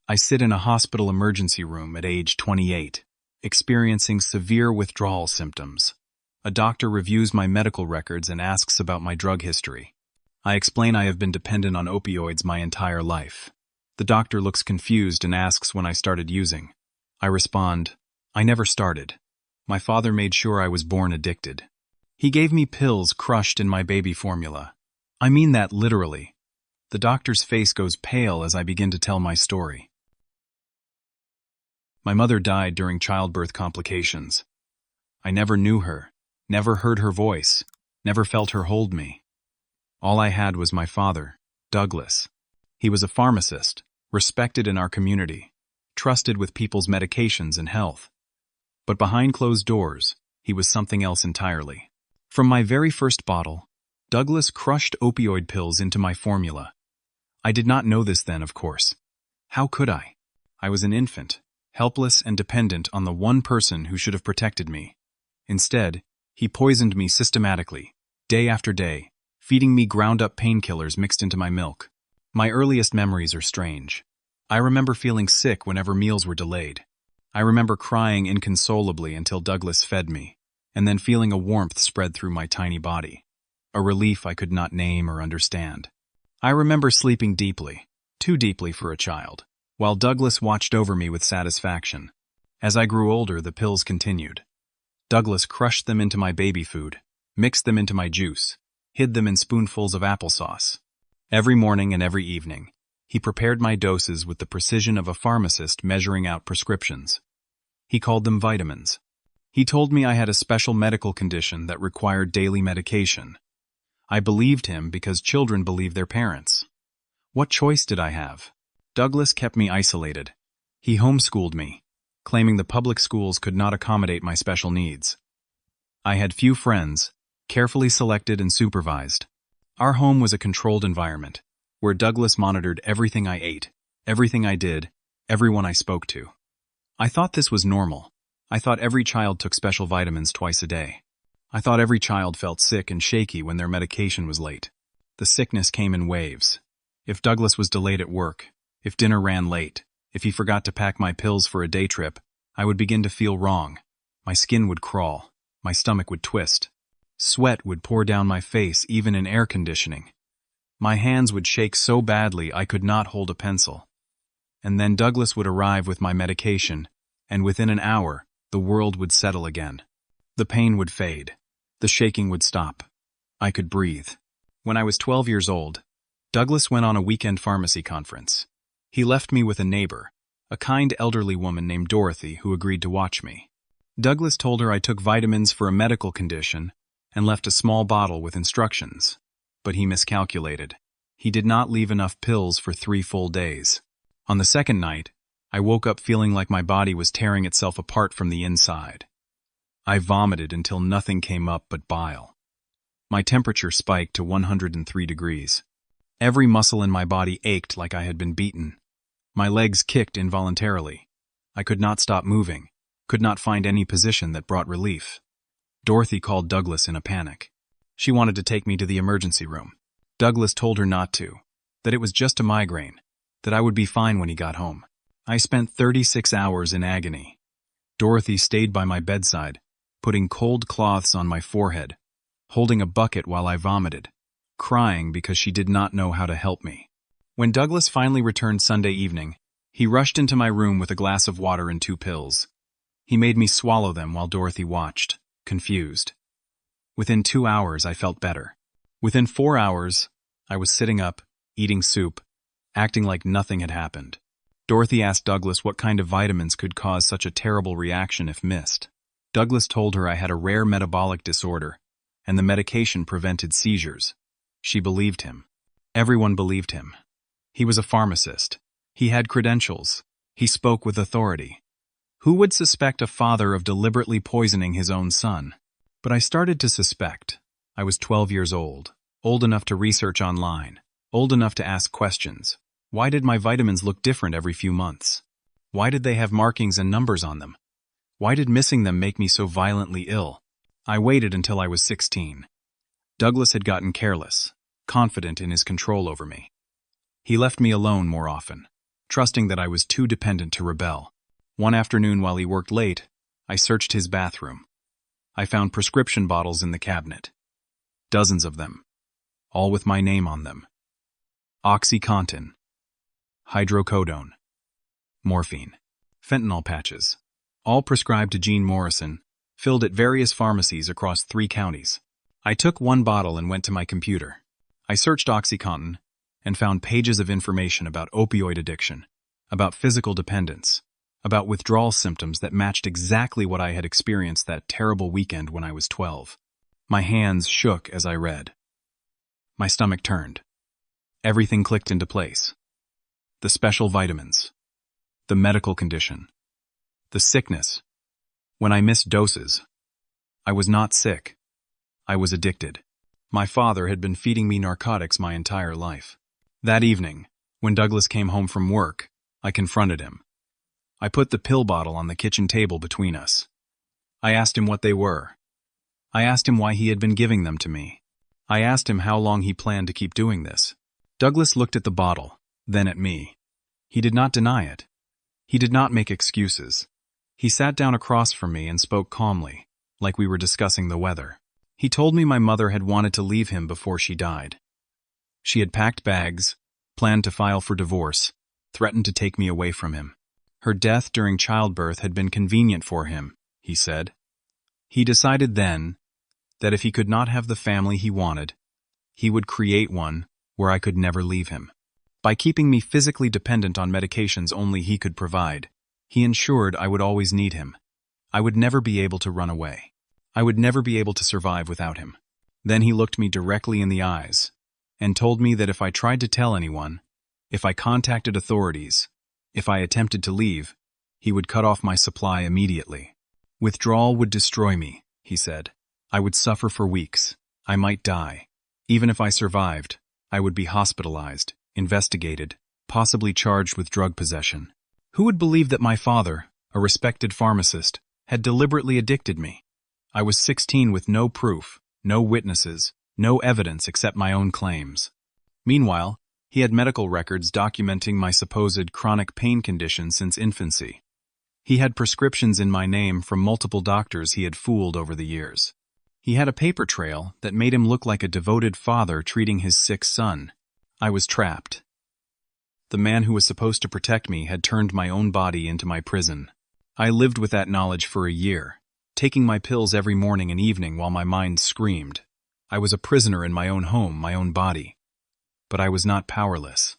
I sit in a hospital emergency room at age 28, experiencing severe withdrawal symptoms. A doctor reviews my medical records and asks about my drug history. I explain I have been dependent on opioids my entire life. The doctor looks confused and asks when I started using. I respond, I never started. My father made sure I was born addicted. He gave me pills crushed in my baby formula. I mean that literally. The doctor's face goes pale as I begin to tell my story. My mother died during childbirth complications. I never knew her, never heard her voice, never felt her hold me. All I had was my father, Douglas. He was a pharmacist, respected in our community, trusted with people's medications and health. But behind closed doors, he was something else entirely. From my very first bottle, Douglas crushed opioid pills into my formula. I did not know this then, of course. How could I? I was an infant, helpless and dependent on the one person who should have protected me. Instead, he poisoned me systematically, day after day, feeding me ground-up painkillers mixed into my milk. My earliest memories are strange. I remember feeling sick whenever meals were delayed. I remember crying inconsolably until Douglas fed me, and then feeling a warmth spread through my tiny body, a relief I could not name or understand. I remember sleeping deeply, too deeply for a child, while Douglas watched over me with satisfaction. As I grew older, the pills continued. Douglas crushed them into my baby food, mixed them into my juice, hid them in spoonfuls of applesauce. Every morning and every evening, he prepared my doses with the precision of a pharmacist measuring out prescriptions. He called them vitamins. He told me I had a special medical condition that required daily medication. I believed him because children believe their parents. What choice did I have? Douglas kept me isolated. He homeschooled me, claiming the public schools could not accommodate my special needs. I had few friends, carefully selected and supervised. Our home was a controlled environment, where Douglas monitored everything I ate, everything I did, everyone I spoke to. I thought this was normal. I thought every child took special vitamins twice a day. I thought every child felt sick and shaky when their medication was late. The sickness came in waves. If Douglas was delayed at work, if dinner ran late, if he forgot to pack my pills for a day trip, I would begin to feel wrong. My skin would crawl. My stomach would twist. Sweat would pour down my face even in air conditioning. My hands would shake so badly I could not hold a pencil. And then Douglas would arrive with my medication, and within an hour, the world would settle again. The pain would fade. The shaking would stop. I could breathe. When I was 12 years old, Douglas went on a weekend pharmacy conference. He left me with a neighbor, a kind elderly woman named Dorothy who agreed to watch me. Douglas told her I took vitamins for a medical condition and left a small bottle with instructions. But he miscalculated. He did not leave enough pills for 3 full days. On the second night, I woke up feeling like my body was tearing itself apart from the inside. I vomited until nothing came up but bile. My temperature spiked to 103 degrees. Every muscle in my body ached like I had been beaten. My legs kicked involuntarily. I could not stop moving, could not find any position that brought relief. Dorothy called Douglas in a panic. She wanted to take me to the emergency room. Douglas told her not to, that it was just a migraine, that I would be fine when he got home. I spent 36 hours in agony. Dorothy stayed by my bedside, putting cold cloths on my forehead, holding a bucket while I vomited, crying because she did not know how to help me. When Douglas finally returned Sunday evening, he rushed into my room with a glass of water and 2 pills. He made me swallow them while Dorothy watched, confused. Within 2 hours, I felt better. Within 4 hours, I was sitting up, eating soup, acting like nothing had happened. Dorothy asked Douglas what kind of vitamins could cause such a terrible reaction if missed. Douglas told her I had a rare metabolic disorder, and the medication prevented seizures. She believed him. Everyone believed him. He was a pharmacist. He had credentials. He spoke with authority. Who would suspect a father of deliberately poisoning his own son? But I started to suspect. I was 12 years old enough to research online, old enough to ask questions. Why did my vitamins look different every few months? Why did they have markings and numbers on them? Why did missing them make me so violently ill? I waited until I was 16. Douglas had gotten careless, confident in his control over me. He left me alone more often. trusting that I was too dependent to rebel. One afternoon while he worked late, I searched his bathroom. I found prescription bottles in the cabinet. Dozens of them, all with my name on them. OxyContin, hydrocodone, morphine, fentanyl patches, all prescribed to Jean Morrison, filled at various pharmacies across 3 counties. I took one bottle and went to my computer. I searched OxyContin and found pages of information about opioid addiction, about physical dependence, about withdrawal symptoms that matched exactly what I had experienced that terrible weekend when I was 12. My hands shook as I read. My stomach turned. Everything clicked into place. The special vitamins, the medical condition, the sickness. When I missed doses, I was not sick. I was addicted. My father had been feeding me narcotics my entire life. That evening, when Douglas came home from work, I confronted him. I put the pill bottle on the kitchen table between us. I asked him what they were. I asked him why he had been giving them to me. I asked him how long he planned to keep doing this. Douglas looked at the bottle, then at me. He did not deny it. He did not make excuses. He sat down across from me and spoke calmly, like we were discussing the weather. He told me my mother had wanted to leave him before she died. She had packed bags, planned to file for divorce, threatened to take me away from him. Her death during childbirth had been convenient for him, he said. He decided then that if he could not have the family he wanted, he would create one where I could never leave him. By keeping me physically dependent on medications only he could provide, he ensured I would always need him. I would never be able to run away. I would never be able to survive without him. Then he looked me directly in the eyes and told me that if I tried to tell anyone, if I contacted authorities, if I attempted to leave, he would cut off my supply immediately. Withdrawal would destroy me, he said. I would suffer for weeks. I might die. Even if I survived, I would be hospitalized, investigated, possibly charged with drug possession. Who would believe that my father, a respected pharmacist, had deliberately addicted me? I was 16 with no proof, no witnesses, no evidence except my own claims. Meanwhile, he had medical records documenting my supposed chronic pain condition since infancy. He had prescriptions in my name from multiple doctors he had fooled over the years. He had a paper trail that made him look like a devoted father treating his sick son. I was trapped. The man who was supposed to protect me had turned my own body into my prison. I lived with that knowledge for a year, taking my pills every morning and evening while my mind screamed. I was a prisoner in my own home, my own body. But I was not powerless.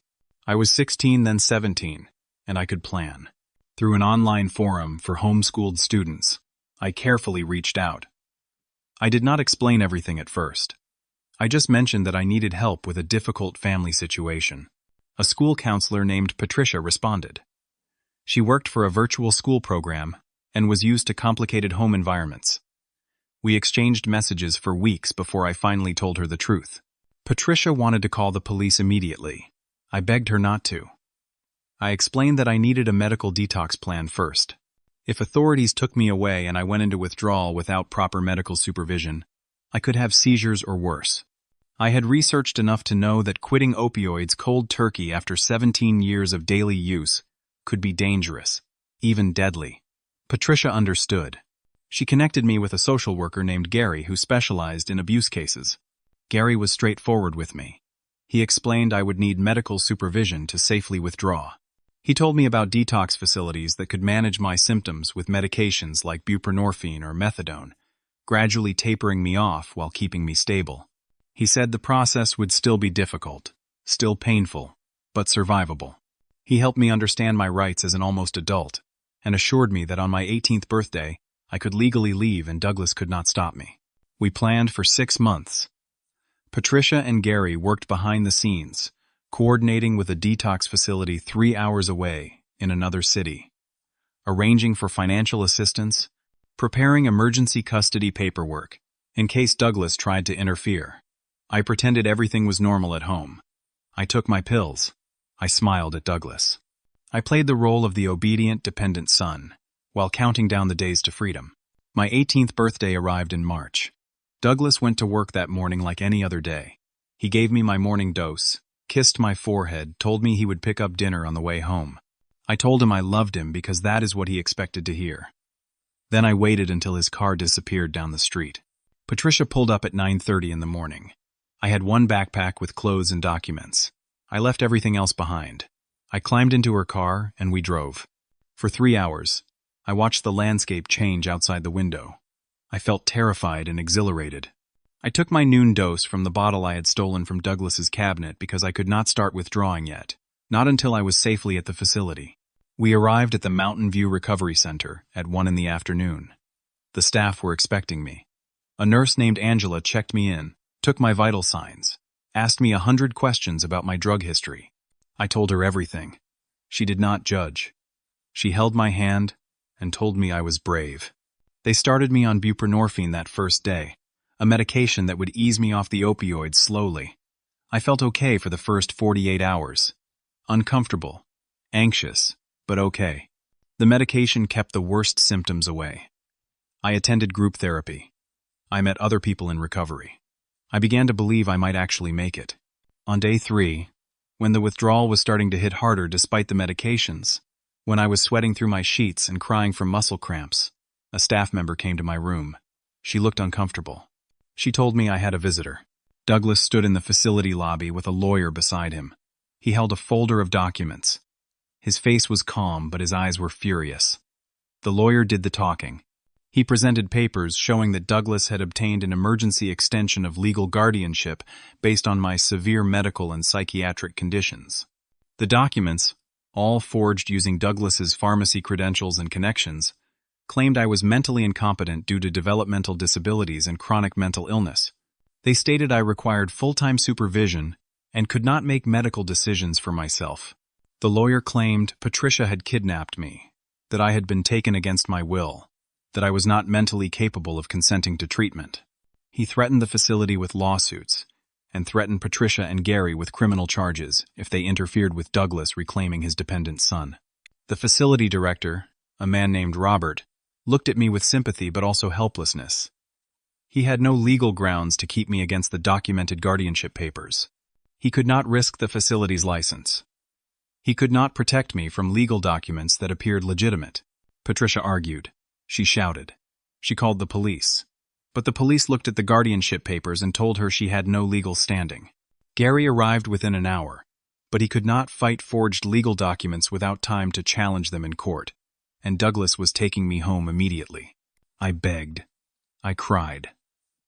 I was 16, then 17, and I could plan. Through an online forum for homeschooled students, I carefully reached out. I did not explain everything at first. I just mentioned that I needed help with a difficult family situation. A school counselor named Patricia responded. She worked for a virtual school program and was used to complicated home environments. We exchanged messages for weeks before I finally told her the truth. Patricia wanted to call the police immediately. I begged her not to. I explained that I needed a medical detox plan first. If authorities took me away and I went into withdrawal without proper medical supervision, I could have seizures or worse. I had researched enough to know that quitting opioids cold turkey after 17 years of daily use could be dangerous, even deadly. Patricia understood. She connected me with a social worker named Gary who specialized in abuse cases. Gary was straightforward with me. He explained I would need medical supervision to safely withdraw. He told me about detox facilities that could manage my symptoms with medications like buprenorphine or methadone, gradually tapering me off while keeping me stable. He said the process would still be difficult, still painful, but survivable. He helped me understand my rights as an almost adult, and assured me that on my 18th birthday, I could legally leave and Douglas could not stop me. We planned for 6 months. Patricia and Gary worked behind the scenes, coordinating with a detox facility 3 hours away in another city, arranging for financial assistance, preparing emergency custody paperwork in case Douglas tried to interfere. I pretended everything was normal at home. I took my pills. I smiled at Douglas. I played the role of the obedient, dependent son, while counting down the days to freedom. My 18th birthday arrived in March. Douglas went to work that morning like any other day. He gave me my morning dose, kissed my forehead, told me he would pick up dinner on the way home. I told him I loved him because that is what he expected to hear. Then I waited until his car disappeared down the street. Patricia pulled up at 9:30 in the morning. I had one backpack with clothes and documents. I left everything else behind. I climbed into her car and we drove. For 3 hours, I watched the landscape change outside the window. I felt terrified and exhilarated. I took my noon dose from the bottle I had stolen from Douglas's cabinet because I could not start withdrawing yet, not until I was safely at the facility. We arrived at the Mountain View Recovery Center at 1 in the afternoon. The staff were expecting me. A nurse named Angela checked me in, took my vital signs, asked me 100 questions about my drug history. I told her everything. She did not judge. She held my hand and told me I was brave. They started me on buprenorphine that first day, a medication that would ease me off the opioids slowly. I felt okay for the first 48 hours. Uncomfortable, anxious, but okay. The medication kept the worst symptoms away. I attended group therapy. I met other people in recovery. I began to believe I might actually make it. On day 3, when the withdrawal was starting to hit harder despite the medications, when I was sweating through my sheets and crying from muscle cramps, a staff member came to my room. She looked uncomfortable. She told me I had a visitor. Douglas stood in the facility lobby with a lawyer beside him. He held a folder of documents. His face was calm, but his eyes were furious. The lawyer did the talking. He presented papers showing that Douglas had obtained an emergency extension of legal guardianship based on my severe medical and psychiatric conditions. The documents, all forged using Douglas's pharmacy credentials and connections, claimed I was mentally incompetent due to developmental disabilities and chronic mental illness. They stated I required full-time supervision and could not make medical decisions for myself. The lawyer claimed Patricia had kidnapped me, that I had been taken against my will, that I was not mentally capable of consenting to treatment. He threatened the facility with lawsuits and threatened Patricia and Gary with criminal charges if they interfered with Douglas reclaiming his dependent son. The facility director, a man named Robert, looked at me with sympathy but also helplessness. He had no legal grounds to keep me against the documented guardianship papers. He could not risk the facility's license. He could not protect me from legal documents that appeared legitimate. Patricia argued. She shouted. She called the police. But the police looked at the guardianship papers and told her she had no legal standing. Gary arrived within an hour, but he could not fight forged legal documents without time to challenge them in court, and Douglas was taking me home immediately. I begged. I cried.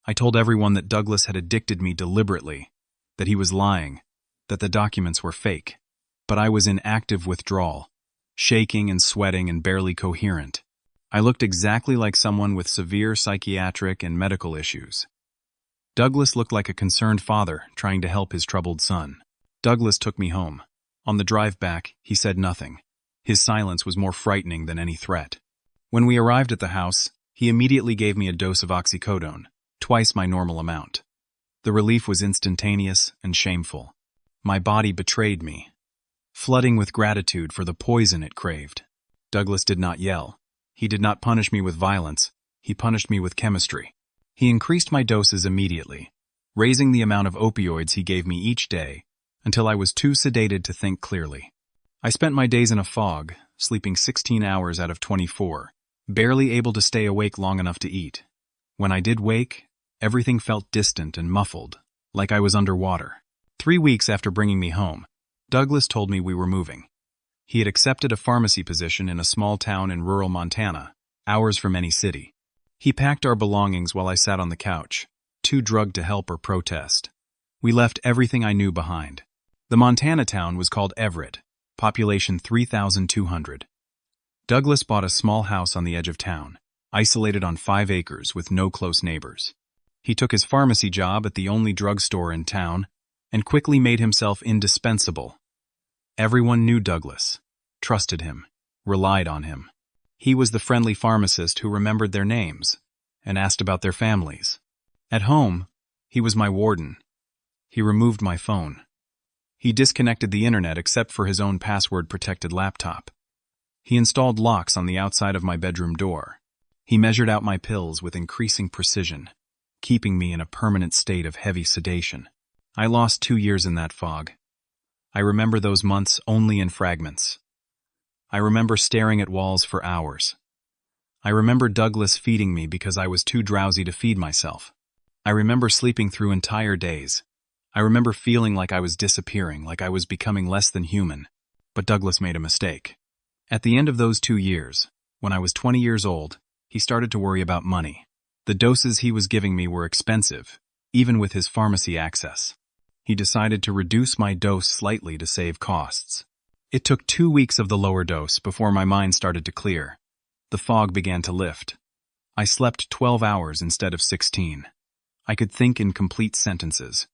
I told everyone that Douglas had addicted me deliberately, that he was lying, that the documents were fake. But I was in active withdrawal, shaking and sweating and barely coherent. I looked exactly like someone with severe psychiatric and medical issues. Douglas looked like a concerned father trying to help his troubled son. Douglas took me home. On the drive back, he said nothing. His silence was more frightening than any threat. When we arrived at the house, he immediately gave me a dose of oxycodone, twice my normal amount. The relief was instantaneous and shameful. My body betrayed me, flooding with gratitude for the poison it craved. Douglas did not yell. He did not punish me with violence. He punished me with chemistry. He increased my doses immediately, raising the amount of opioids he gave me each day until I was too sedated to think clearly. I spent my days in a fog, sleeping 16 hours out of 24, barely able to stay awake long enough to eat. When I did wake, everything felt distant and muffled, like I was underwater. 3 weeks after bringing me home, Douglas told me we were moving. He had accepted a pharmacy position in a small town in rural Montana, hours from any city. He packed our belongings while I sat on the couch, too drugged to help or protest. We left everything I knew behind. The Montana town was called Everett, population 3,200. Douglas bought a small house on the edge of town, isolated on 5 acres with no close neighbors. He took his pharmacy job at the only drugstore in town and quickly made himself indispensable. Everyone knew Douglas, trusted him, relied on him. He was the friendly pharmacist who remembered their names and asked about their families. At home, he was my warden. He removed my phone. He disconnected the internet except for his own password-protected laptop. He installed locks on the outside of my bedroom door. He measured out my pills with increasing precision, keeping me in a permanent state of heavy sedation. I lost 2 years in that fog. I remember those months only in fragments. I remember staring at walls for hours. I remember Douglas feeding me because I was too drowsy to feed myself. I remember sleeping through entire days. I remember feeling like I was disappearing, like I was becoming less than human. But Douglas made a mistake. At the end of those 2 years, when I was 20 years old, he started to worry about money. The doses he was giving me were expensive, even with his pharmacy access. He decided to reduce my dose slightly to save costs. It took 2 weeks of the lower dose before my mind started to clear. The fog began to lift. I slept 12 hours instead of 16. I could think in complete sentences.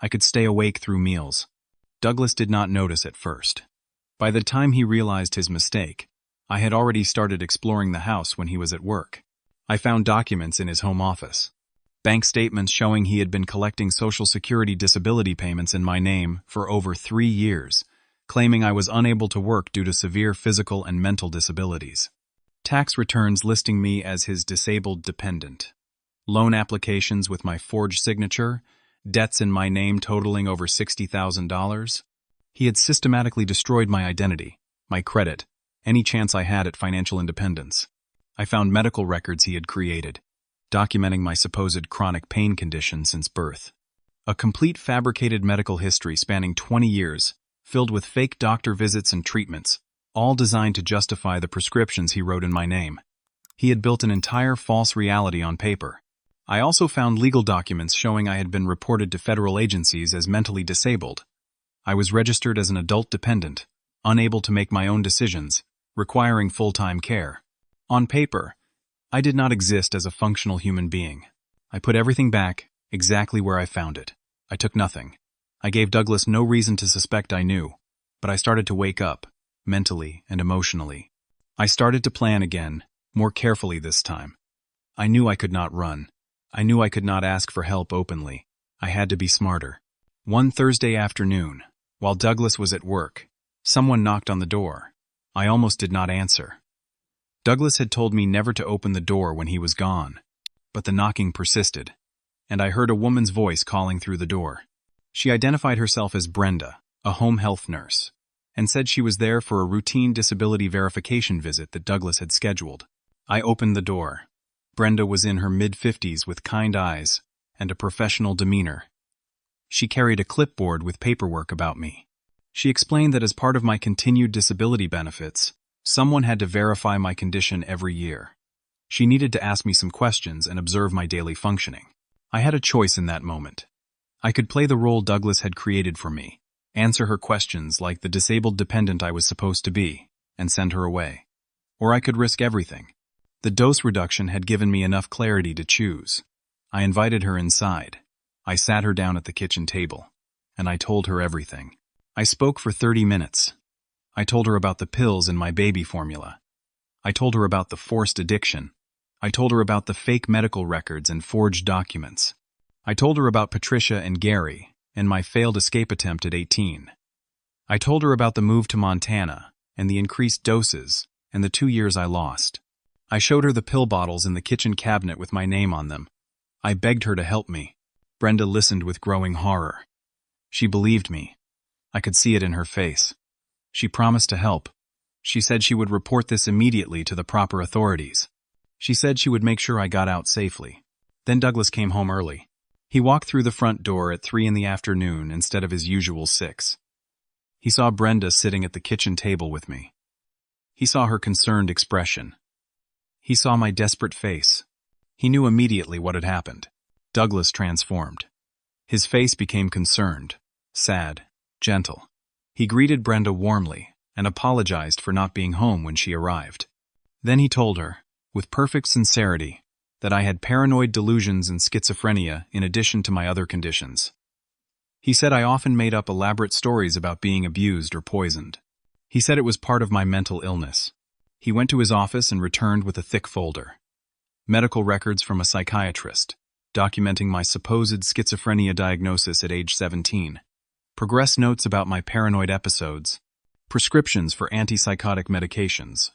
I could stay awake through meals. Douglas did not notice at first. By the time he realized his mistake, I had already started exploring the house when he was at work. I found documents in his home office. Bank statements showing he had been collecting Social Security disability payments in my name for over 3 years, claiming I was unable to work due to severe physical and mental disabilities. Tax returns listing me as his disabled dependent. Loan applications with my forged signature, debts in my name totaling over $60,000. He had systematically destroyed my identity, my credit, any chance I had at financial independence. I found medical records he had created, documenting my supposed chronic pain condition since birth. A complete fabricated medical history spanning 20 years, filled with fake doctor visits and treatments, all designed to justify the prescriptions he wrote in my name. He had built an entire false reality on paper. I also found legal documents showing I had been reported to federal agencies as mentally disabled. I was registered as an adult dependent, unable to make my own decisions, requiring full-time care. On paper, I did not exist as a functional human being. I put everything back, exactly where I found it. I took nothing. I gave Douglas no reason to suspect I knew, but I started to wake up, mentally and emotionally. I started to plan again, more carefully this time. I knew I could not run. I knew I could not ask for help openly. I had to be smarter. One Thursday afternoon, while Douglas was at work, someone knocked on the door. I almost did not answer. Douglas had told me never to open the door when he was gone, but the knocking persisted, and I heard a woman's voice calling through the door. She identified herself as Brenda, a home health nurse, and said she was there for a routine disability verification visit that Douglas had scheduled. I opened the door. Brenda was in her mid-50s with kind eyes and a professional demeanor. She carried a clipboard with paperwork about me. She explained that as part of my continued disability benefits, someone had to verify my condition every year. She needed to ask me some questions and observe my daily functioning. I had a choice in that moment. I could play the role Douglas had created for me, answer her questions like the disabled dependent I was supposed to be, and send her away. Or I could risk everything. The dose reduction had given me enough clarity to choose. I invited her inside. I sat her down at the kitchen table, and I told her everything. I spoke for 30 minutes. I told her about the pills in my baby formula. I told her about the forced addiction. I told her about the fake medical records and forged documents. I told her about Patricia and Gary and my failed escape attempt at 18. I told her about the move to Montana and the increased doses and the 2 years I lost. I showed her the pill bottles in the kitchen cabinet with my name on them. I begged her to help me. Brenda listened with growing horror. She believed me. I could see it in her face. She promised to help. She said she would report this immediately to the proper authorities. She said she would make sure I got out safely. Then Douglas came home early. He walked through the front door at 3 in the afternoon instead of his usual 6. He saw Brenda sitting at the kitchen table with me. He saw her concerned expression. He saw my desperate face. He knew immediately what had happened. Douglas transformed. His face became concerned, sad, gentle. He greeted Brenda warmly and apologized for not being home when she arrived. Then he told her, with perfect sincerity, that I had paranoid delusions and schizophrenia in addition to my other conditions. He said I often made up elaborate stories about being abused or poisoned. He said it was part of my mental illness. He went to his office and returned with a thick folder. Medical records from a psychiatrist, documenting my supposed schizophrenia diagnosis at age 17. Progress notes about my paranoid episodes. Prescriptions for antipsychotic medications.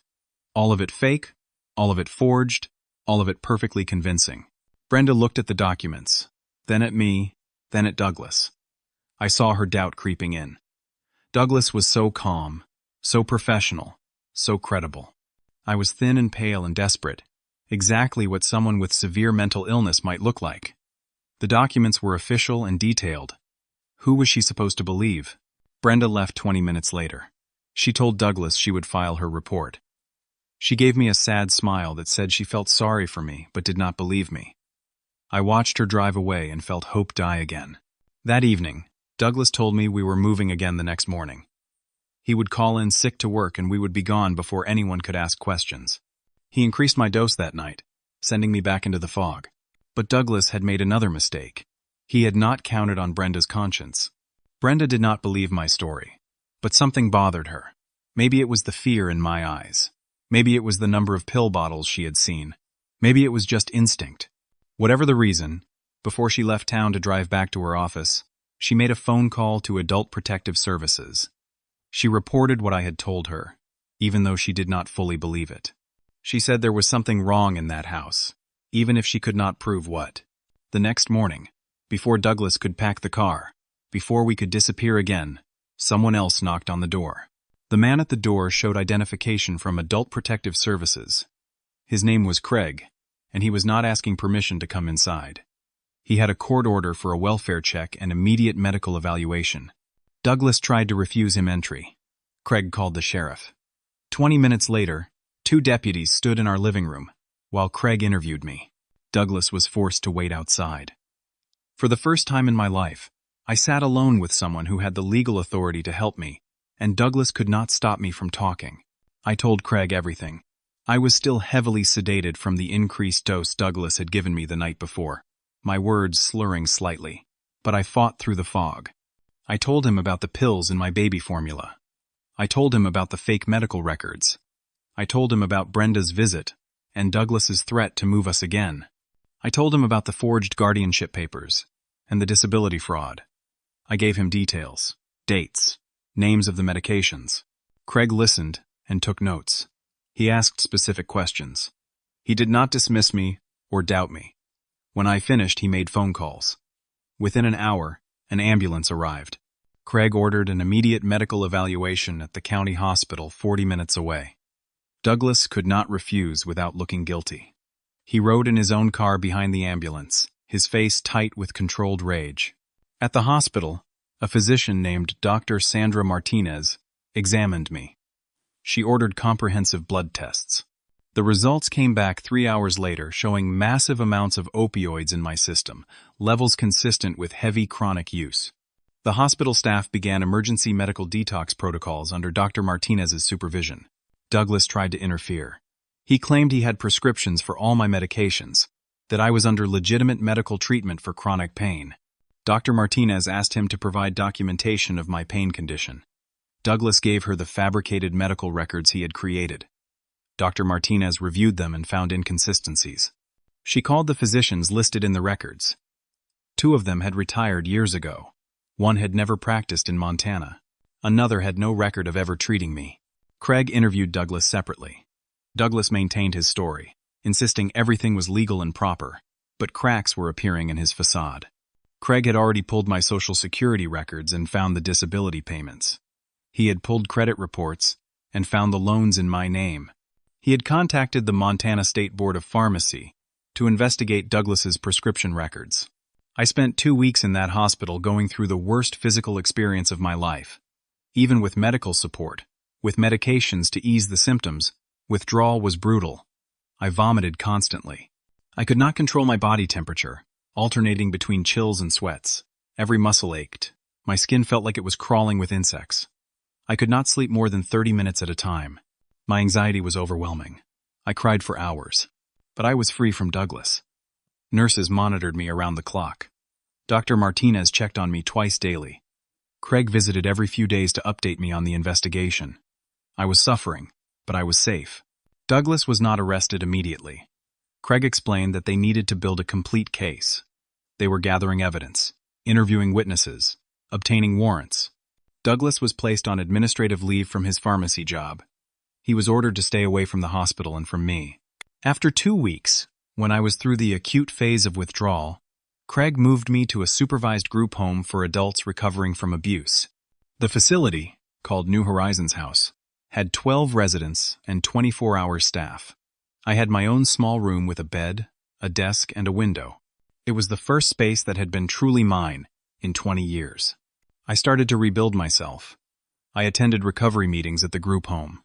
All of it fake, all of it forged, all of it perfectly convincing. Brenda looked at the documents, then at me, then at Douglas. I saw her doubt creeping in. Douglas was so calm, so professional, so credible. I was thin and pale and desperate, exactly what someone with severe mental illness might look like. The documents were official and detailed. Who was she supposed to believe? Brenda left 20 minutes later. She told Douglas she would file her report. She gave me a sad smile that said she felt sorry for me but did not believe me. I watched her drive away and felt hope die again. That evening, Douglas told me we were moving again the next morning. He would call in sick to work and we would be gone before anyone could ask questions. He increased my dose that night, sending me back into the fog. But Douglas had made another mistake. He had not counted on Brenda's conscience. Brenda did not believe my story, but something bothered her. Maybe it was the fear in my eyes. Maybe it was the number of pill bottles she had seen. Maybe it was just instinct. Whatever the reason, before she left town to drive back to her office, she made a phone call to Adult Protective Services. She reported what I had told her, even though she did not fully believe it. She said there was something wrong in that house, even if she could not prove what. The next morning, before Douglas could pack the car, before we could disappear again, someone else knocked on the door. The man at the door showed identification from Adult Protective Services. His name was Craig, and he was not asking permission to come inside. He had a court order for a welfare check and immediate medical evaluation. Douglas tried to refuse him entry. Craig called the sheriff. 20 minutes later, 2 deputies stood in our living room, while Craig interviewed me. Douglas was forced to wait outside. For the first time in my life, I sat alone with someone who had the legal authority to help me, and Douglas could not stop me from talking. I told Craig everything. I was still heavily sedated from the increased dose Douglas had given me the night before, my words slurring slightly, but I fought through the fog. I told him about the pills in my baby formula. I told him about the fake medical records. I told him about Brenda's visit and Douglas's threat to move us again. I told him about the forged guardianship papers and the disability fraud. I gave him details, dates, names of the medications. Craig listened and took notes. He asked specific questions. He did not dismiss me or doubt me. When I finished, he made phone calls. Within an hour, an ambulance arrived. Craig ordered an immediate medical evaluation at the county hospital 40 minutes away. Douglas could not refuse without looking guilty. He rode in his own car behind the ambulance, his face tight with controlled rage. At the hospital, a physician named Dr. Sandra Martinez examined me. She ordered comprehensive blood tests. The results came back 3 hours later showing massive amounts of opioids in my system, levels consistent with heavy chronic use. The hospital staff began emergency medical detox protocols under Dr. Martinez's supervision. Douglas tried to interfere. He claimed he had prescriptions for all my medications, that I was under legitimate medical treatment for chronic pain. Dr. Martinez asked him to provide documentation of my pain condition. Douglas gave her the fabricated medical records he had created. Dr. Martinez reviewed them and found inconsistencies. She called the physicians listed in the records. 2 of them had retired years ago. 1 had never practiced in Montana. Another had no record of ever treating me. Craig interviewed Douglas separately. Douglas maintained his story, insisting everything was legal and proper, but cracks were appearing in his facade. Craig had already pulled my Social Security records and found the disability payments. He had pulled credit reports and found the loans in my name. He had contacted the Montana State Board of Pharmacy to investigate Douglas's prescription records. I spent 2 weeks in that hospital going through the worst physical experience of my life. Even with medical support, with medications to ease the symptoms, withdrawal was brutal. I vomited constantly. I could not control my body temperature, alternating between chills and sweats. Every muscle ached. My skin felt like it was crawling with insects. I could not sleep more than 30 minutes at a time. My anxiety was overwhelming. I cried for hours. But I was free from Douglas. Nurses monitored me around the clock. Dr. Martinez checked on me twice daily. Craig visited every few days to update me on the investigation. I was suffering, but I was safe. Douglas was not arrested immediately. Craig explained that they needed to build a complete case. They were gathering evidence, interviewing witnesses, obtaining warrants. Douglas was placed on administrative leave from his pharmacy job. He was ordered to stay away from the hospital and from me. After 2 weeks, when I was through the acute phase of withdrawal, Craig moved me to a supervised group home for adults recovering from abuse. The facility, called New Horizons House, had 12 residents and 24-hour staff. I had my own small room with a bed, a desk, and a window. It was the first space that had been truly mine in 20 years. I started to rebuild myself. I attended recovery meetings at the group home.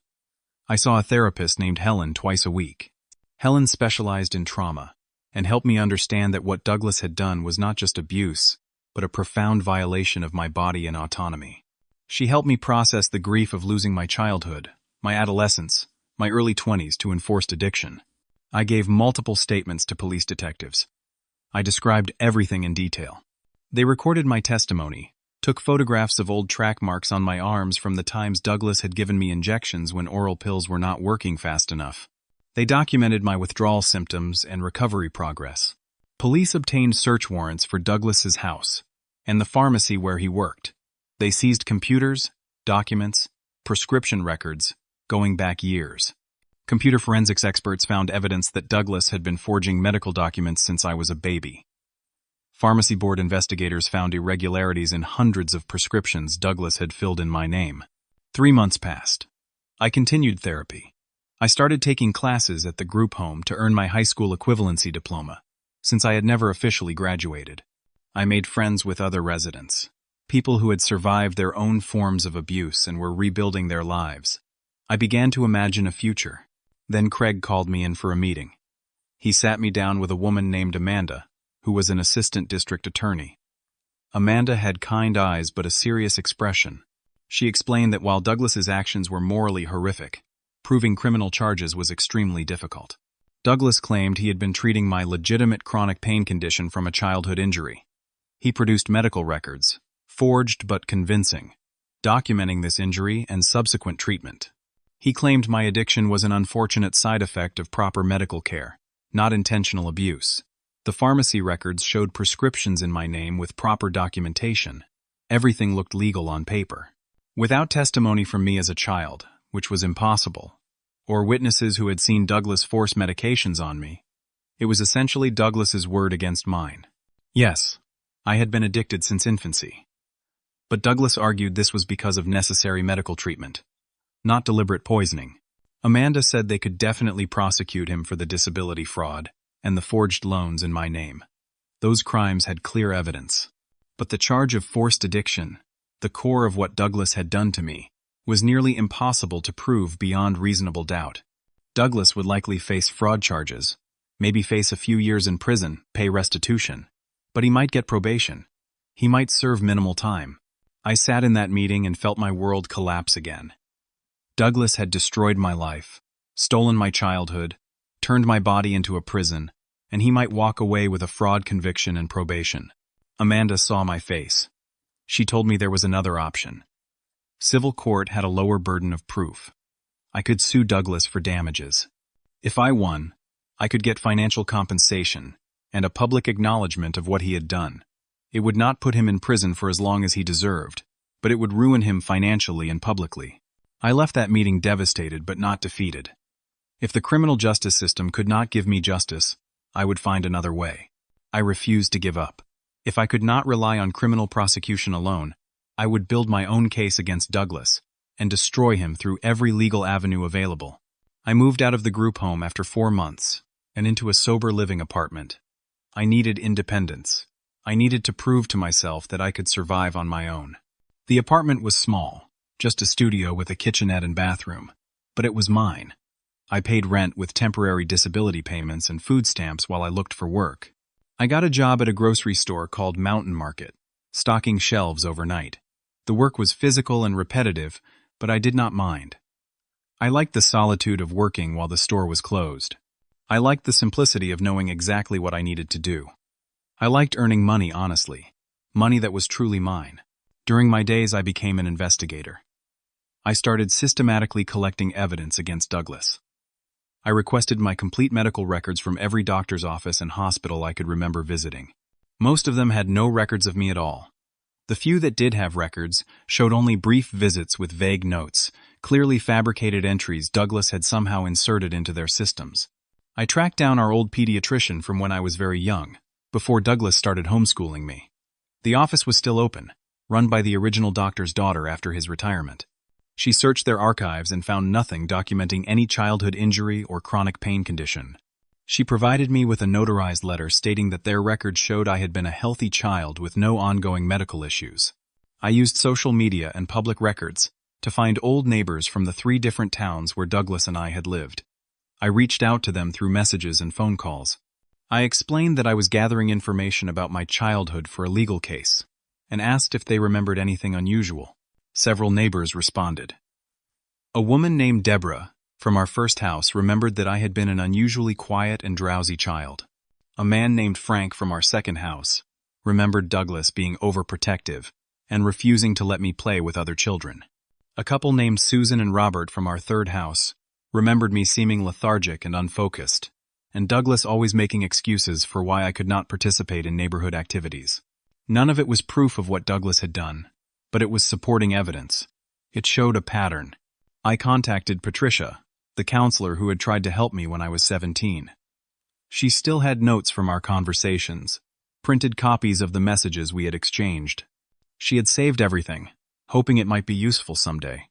I saw a therapist named Helen twice a week. Helen specialized in trauma and helped me understand that what Douglas had done was not just abuse, but a profound violation of my body and autonomy. She helped me process the grief of losing my childhood, my adolescence, my early 20s to enforced addiction. I gave multiple statements to police detectives. I described everything in detail. They recorded my testimony, took photographs of old track marks on my arms from the times Douglas had given me injections when oral pills were not working fast enough. They documented my withdrawal symptoms and recovery progress. Police obtained search warrants for Douglas's house and the pharmacy where he worked. They seized computers, documents, prescription records, going back years. Computer forensics experts found evidence that Douglas had been forging medical documents since I was a baby. Pharmacy board investigators found irregularities in hundreds of prescriptions Douglas had filled in my name. 3 months passed. I continued therapy. I started taking classes at the group home to earn my high school equivalency diploma, since I had never officially graduated. I made friends with other residents, people who had survived their own forms of abuse and were rebuilding their lives. I began to imagine a future. Then Craig called me in for a meeting. He sat me down with a woman named Amanda, who was an assistant district attorney. Amanda had kind eyes but a serious expression. She explained that while Douglas's actions were morally horrific, proving criminal charges was extremely difficult. Douglas claimed he had been treating my legitimate chronic pain condition from a childhood injury. He produced medical records, forged but convincing, documenting this injury and subsequent treatment. He claimed my addiction was an unfortunate side effect of proper medical care, not intentional abuse. The pharmacy records showed prescriptions in my name with proper documentation. Everything looked legal on paper. Without testimony from me as a child, which was impossible, or witnesses who had seen Douglas force medications on me, it was essentially Douglas's word against mine. Yes, I had been addicted since infancy. But Douglas argued this was because of necessary medical treatment, not deliberate poisoning. Amanda said they could definitely prosecute him for the disability fraud and the forged loans in my name. Those crimes had clear evidence. But the charge of forced addiction, the core of what Douglas had done to me, was nearly impossible to prove beyond reasonable doubt. Douglas would likely face fraud charges, maybe face a few years in prison, pay restitution, but he might get probation. He might serve minimal time. I sat in that meeting and felt my world collapse again. Douglas had destroyed my life, stolen my childhood, turned my body into a prison, and he might walk away with a fraud conviction and probation. Amanda saw my face. She told me there was another option. Civil court had a lower burden of proof. I could sue Douglas for damages. If I won, I could get financial compensation and a public acknowledgement of what he had done. It would not put him in prison for as long as he deserved, but it would ruin him financially and publicly. I left that meeting devastated but not defeated. If the criminal justice system could not give me justice, I would find another way. I refused to give up. If I could not rely on criminal prosecution alone, I would build my own case against Douglas and destroy him through every legal avenue available. I moved out of the group home after 4 months and into a sober living apartment. I needed independence. I needed to prove to myself that I could survive on my own. The apartment was small, just a studio with a kitchenette and bathroom, but it was mine. I paid rent with temporary disability payments and food stamps while I looked for work. I got a job at a grocery store called Mountain Market, stocking shelves overnight. The work was physical and repetitive, but I did not mind. I liked the solitude of working while the store was closed. I liked the simplicity of knowing exactly what I needed to do. I liked earning money honestly, money that was truly mine. During my days, I became an investigator. I started systematically collecting evidence against Douglas. I requested my complete medical records from every doctor's office and hospital I could remember visiting. Most of them had no records of me at all. The few that did have records showed only brief visits with vague notes, clearly fabricated entries Douglas had somehow inserted into their systems. I tracked down our old pediatrician from when I was very young, before Douglas started homeschooling me. The office was still open, run by the original doctor's daughter after his retirement. She searched their archives and found nothing documenting any childhood injury or chronic pain condition. She provided me with a notarized letter stating that their records showed I had been a healthy child with no ongoing medical issues. I used social media and public records to find old neighbors from the 3 different towns where Douglas and I had lived. I reached out to them through messages and phone calls. I explained that I was gathering information about my childhood for a legal case, and asked if they remembered anything unusual. Several neighbors responded. A woman named Deborah, from our first house, remembered that I had been an unusually quiet and drowsy child. A man named Frank from our second house remembered Douglas being overprotective and refusing to let me play with other children. A couple named Susan and Robert from our third house remembered me seeming lethargic and unfocused, and Douglas always making excuses for why I could not participate in neighborhood activities. None of it was proof of what Douglas had done, but it was supporting evidence. It showed a pattern. I contacted Patricia, the counselor who had tried to help me when I was 17. She still had notes from our conversations, printed copies of the messages we had exchanged. She had saved everything, hoping it might be useful someday.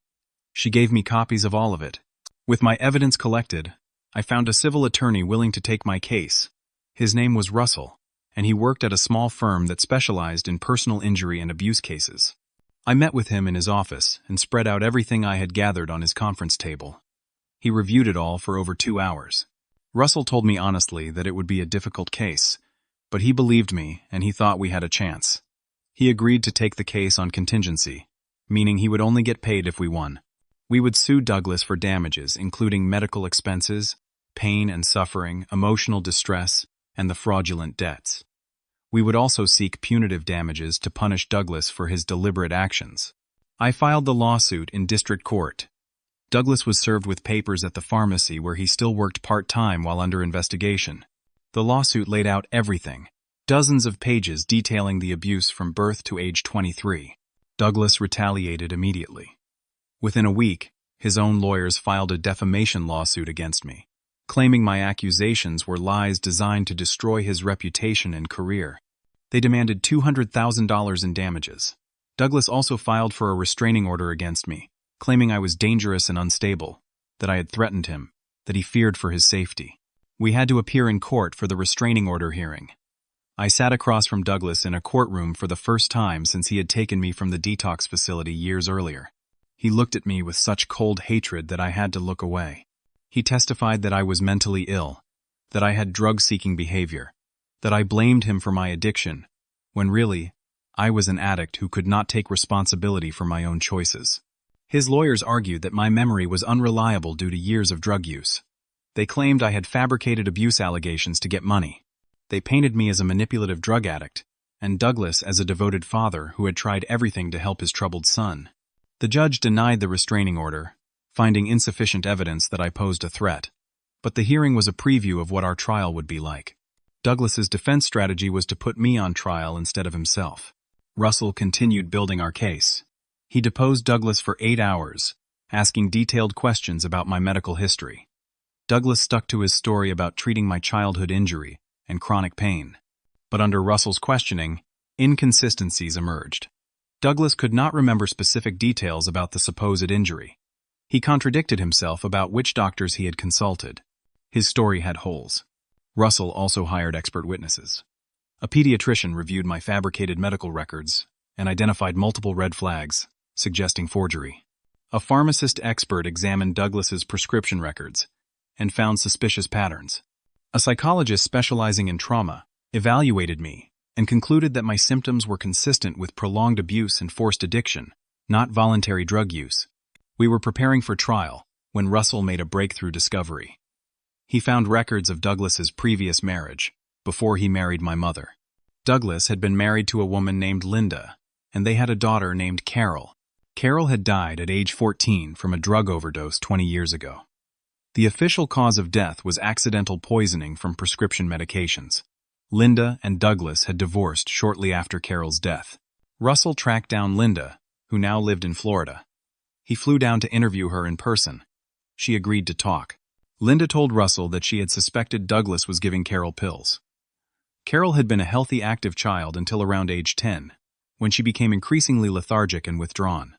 She gave me copies of all of it. With my evidence collected, I found a civil attorney willing to take my case. His name was Russell, and he worked at a small firm that specialized in personal injury and abuse cases. I met with him in his office and spread out everything I had gathered on his conference table. He reviewed it all for over 2 hours. Russell told me honestly that it would be a difficult case, but he believed me and he thought we had a chance. He agreed to take the case on contingency, meaning he would only get paid if we won. We would sue Douglas for damages, including medical expenses, pain and suffering, emotional distress, and the fraudulent debts. We would also seek punitive damages to punish Douglas for his deliberate actions. I filed the lawsuit in district court. Douglas was served with papers at the pharmacy where he still worked part-time while under investigation. The lawsuit laid out everything, dozens of pages detailing the abuse from birth to age 23. Douglas retaliated immediately. Within a week, his own lawyers filed a defamation lawsuit against me, claiming my accusations were lies designed to destroy his reputation and career. They demanded $200,000 in damages. Douglas also filed for a restraining order against me, claiming I was dangerous and unstable, that I had threatened him, that he feared for his safety. We had to appear in court for the restraining order hearing. I sat across from Douglas in a courtroom for the first time since he had taken me from the detox facility years earlier. He looked at me with such cold hatred that I had to look away. He testified that I was mentally ill, that I had drug-seeking behavior, that I blamed him for my addiction, when really, I was an addict who could not take responsibility for my own choices. His lawyers argued that my memory was unreliable due to years of drug use. They claimed I had fabricated abuse allegations to get money. They painted me as a manipulative drug addict, and Douglas as a devoted father who had tried everything to help his troubled son. The judge denied the restraining order, finding insufficient evidence that I posed a threat. But the hearing was a preview of what our trial would be like. Douglas's defense strategy was to put me on trial instead of himself. Russell continued building our case. He deposed Douglas for 8 hours, asking detailed questions about my medical history. Douglas stuck to his story about treating my childhood injury and chronic pain. But under Russell's questioning, inconsistencies emerged. Douglas could not remember specific details about the supposed injury. He contradicted himself about which doctors he had consulted. His story had holes. Russell also hired expert witnesses. A pediatrician reviewed my fabricated medical records and identified multiple red flags, suggesting forgery. A pharmacist expert examined Douglas's prescription records and found suspicious patterns. A psychologist specializing in trauma evaluated me and concluded that my symptoms were consistent with prolonged abuse and forced addiction, not voluntary drug use. We were preparing for trial when Russell made a breakthrough discovery. He found records of Douglas's previous marriage, before he married my mother. Douglas had been married to a woman named Linda, and they had a daughter named Carol. Carol had died at age 14 from a drug overdose 20 years ago. The official cause of death was accidental poisoning from prescription medications. Linda and Douglas had divorced shortly after Carol's death. Russell tracked down Linda, who now lived in Florida. He flew down to interview her in person. She agreed to talk. Linda told Russell that she had suspected Douglas was giving Carol pills. Carol had been a healthy, active child until around age 10, when she became increasingly lethargic and withdrawn.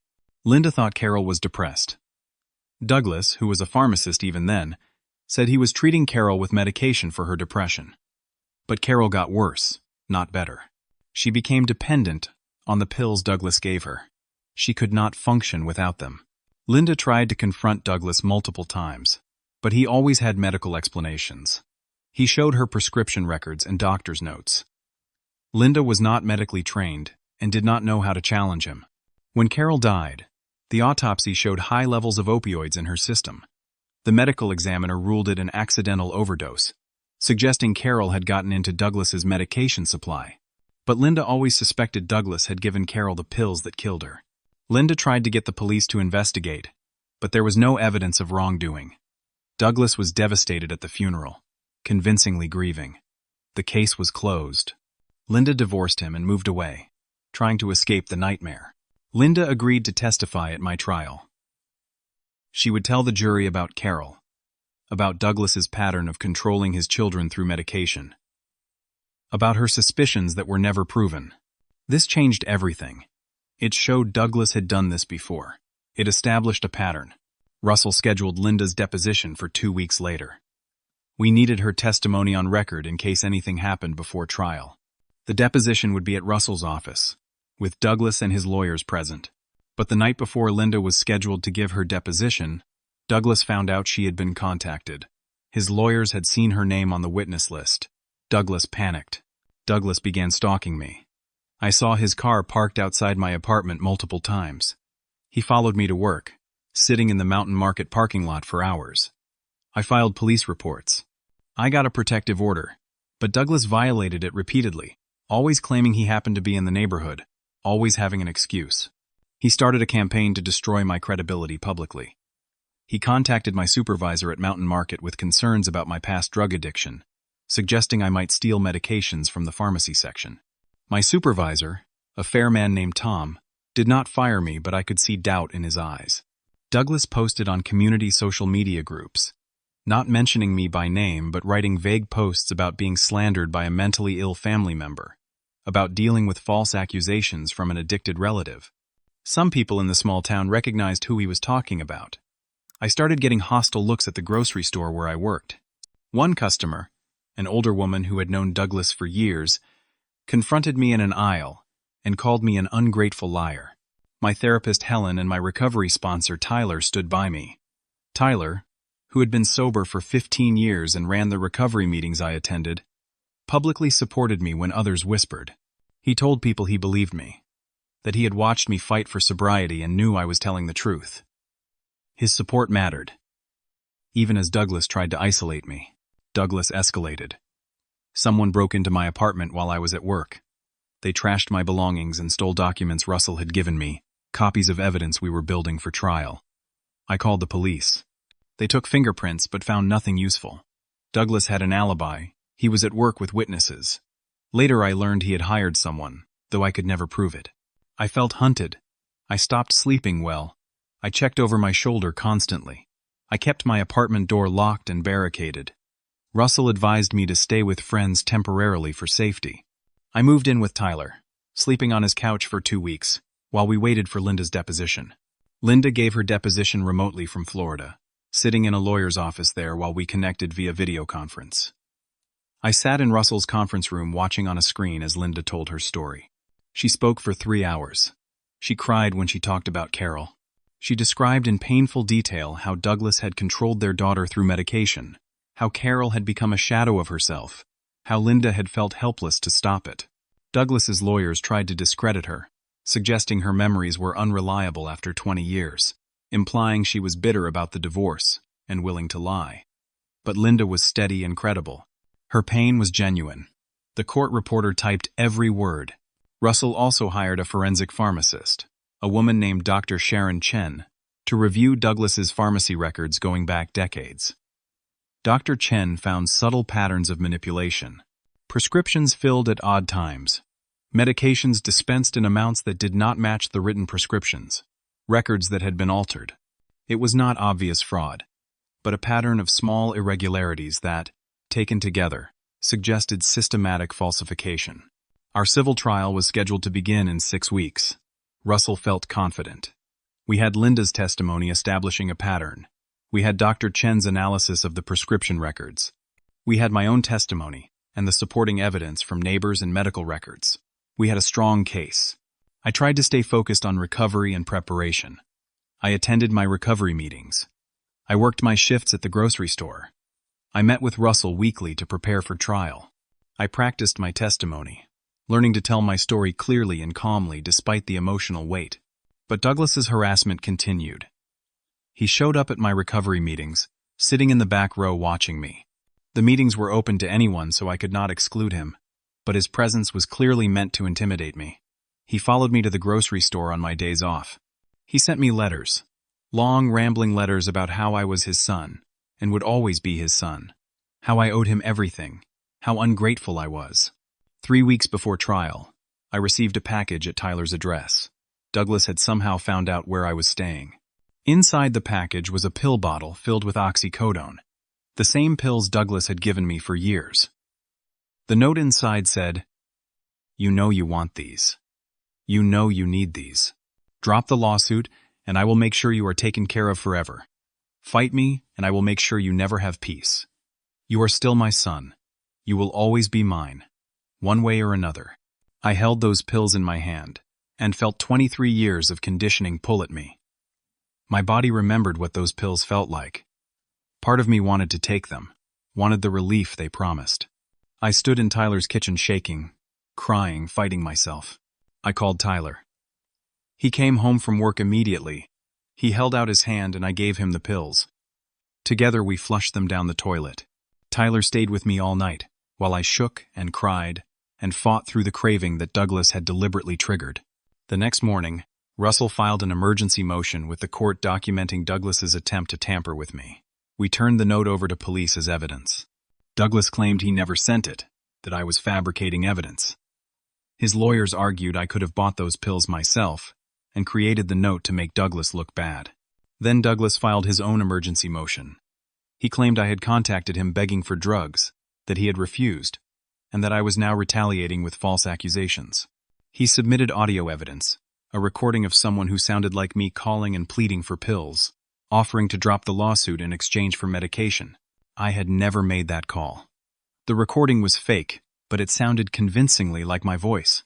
Linda thought Carol was depressed. Douglas, who was a pharmacist even then, said he was treating Carol with medication for her depression. But Carol got worse, not better. She became dependent on the pills Douglas gave her. She could not function without them. Linda tried to confront Douglas multiple times, but he always had medical explanations. He showed her prescription records and doctor's notes. Linda was not medically trained and did not know how to challenge him. When Carol died, the autopsy showed high levels of opioids in her system. The medical examiner ruled it an accidental overdose, suggesting Carol had gotten into Douglas's medication supply. But Linda always suspected Douglas had given Carol the pills that killed her. Linda tried to get the police to investigate, but there was no evidence of wrongdoing. Douglas was devastated at the funeral, convincingly grieving. The case was closed. Linda divorced him and moved away, trying to escape the nightmare. Linda agreed to testify at my trial. She would tell the jury about Carol, about Douglas's pattern of controlling his children through medication, about her suspicions that were never proven. This changed everything. It showed Douglas had done this before. It established a pattern. Russell scheduled Linda's deposition for 2 weeks later. We needed her testimony on record in case anything happened before trial. The deposition would be at Russell's office, with Douglas and his lawyers present. But the night before Linda was scheduled to give her deposition, Douglas found out she had been contacted. His lawyers had seen her name on the witness list. Douglas panicked. Douglas began stalking me. I saw his car parked outside my apartment multiple times. He followed me to work, sitting in the Mountain Market parking lot for hours. I filed police reports. I got a protective order, but Douglas violated it repeatedly, always claiming he happened to be in the neighborhood, always having an excuse. He started a campaign to destroy my credibility publicly. He contacted my supervisor at Mountain Market with concerns about my past drug addiction, suggesting I might steal medications from the pharmacy section. My supervisor, a fair man named Tom, did not fire me, but I could see doubt in his eyes. Douglas posted on community social media groups, not mentioning me by name but writing vague posts about being slandered by a mentally ill family member, about dealing with false accusations from an addicted relative. Some people in the small town recognized who he was talking about. I started getting hostile looks at the grocery store where I worked. One customer, an older woman who had known Douglas for years, confronted me in an aisle and called me an ungrateful liar. My therapist Helen and my recovery sponsor Tyler stood by me. Tyler, who had been sober for 15 years and ran the recovery meetings I attended, publicly supported me when others whispered. He told people he believed me, that he had watched me fight for sobriety and knew I was telling the truth. His support mattered. Even as Douglas tried to isolate me, Douglas escalated. Someone broke into my apartment while I was at work. They trashed my belongings and stole documents Russell had given me, copies of evidence we were building for trial. I called the police. They took fingerprints but found nothing useful. Douglas had an alibi. He was at work with witnesses. Later I learned he had hired someone, though I could never prove it. I felt hunted. I stopped sleeping well. I checked over my shoulder constantly. I kept my apartment door locked and barricaded. Russell advised me to stay with friends temporarily for safety. I moved in with Tyler, sleeping on his couch for 2 weeks, while we waited for Linda's deposition. Linda gave her deposition remotely from Florida, sitting in a lawyer's office there while we connected via video conference. I sat in Russell's conference room watching on a screen as Linda told her story. She spoke for 3 hours. She cried when she talked about Carol. She described in painful detail how Douglas had controlled their daughter through medication, how Carol had become a shadow of herself, how Linda had felt helpless to stop it. Douglas's lawyers tried to discredit her, suggesting her memories were unreliable after 20 years, implying she was bitter about the divorce and willing to lie. But Linda was steady and credible. Her pain was genuine. The court reporter typed every word. Russell also hired a forensic pharmacist, a woman named Dr. Sharon Chen, to review Douglas's pharmacy records going back decades. Dr. Chen found subtle patterns of manipulation. Prescriptions filled at odd times. Medications dispensed in amounts that did not match the written prescriptions. Records that had been altered. It was not obvious fraud, but a pattern of small irregularities that, taken together, suggested systematic falsification. Our civil trial was scheduled to begin in 6 weeks. Russell felt confident. We had Linda's testimony establishing a pattern. We had Dr. Chen's analysis of the prescription records. We had my own testimony and the supporting evidence from neighbors and medical records. We had a strong case. I tried to stay focused on recovery and preparation. I attended my recovery meetings. I worked my shifts at the grocery store. I met with Russell weekly to prepare for trial. I practiced my testimony, learning to tell my story clearly and calmly despite the emotional weight. But Douglas's harassment continued. He showed up at my recovery meetings, sitting in the back row watching me. The meetings were open to anyone, so I could not exclude him, but his presence was clearly meant to intimidate me. He followed me to the grocery store on my days off. He sent me letters, long, rambling letters about how I was his son, and would always be his son, how I owed him everything, how ungrateful I was. 3 weeks before trial, I received a package at Tyler's address. Douglas had somehow found out where I was staying. Inside the package was a pill bottle filled with oxycodone, the same pills Douglas had given me for years. The note inside said, "You know you want these. You know you need these. Drop the lawsuit, and I will make sure you are taken care of forever. Fight me, and I will make sure you never have peace. You are still my son. You will always be mine, one way or another." I held those pills in my hand and felt 23 years of conditioning pull at me. My body remembered what those pills felt like. Part of me wanted to take them, wanted the relief they promised. I stood in Tyler's kitchen shaking, crying, fighting myself. I called Tyler. He came home from work immediately. He held out his hand and I gave him the pills. Together we flushed them down the toilet. Tyler stayed with me all night, while I shook and cried and fought through the craving that Douglas had deliberately triggered. The next morning, Russell filed an emergency motion with the court documenting Douglas's attempt to tamper with me. We turned the note over to police as evidence. Douglas claimed he never sent it, that I was fabricating evidence. His lawyers argued I could have bought those pills myself and created the note to make Douglas look bad. Then Douglas filed his own emergency motion. He claimed I had contacted him begging for drugs, that he had refused, and that I was now retaliating with false accusations. He submitted audio evidence, a recording of someone who sounded like me calling and pleading for pills, offering to drop the lawsuit in exchange for medication. I had never made that call. The recording was fake, but it sounded convincingly like my voice.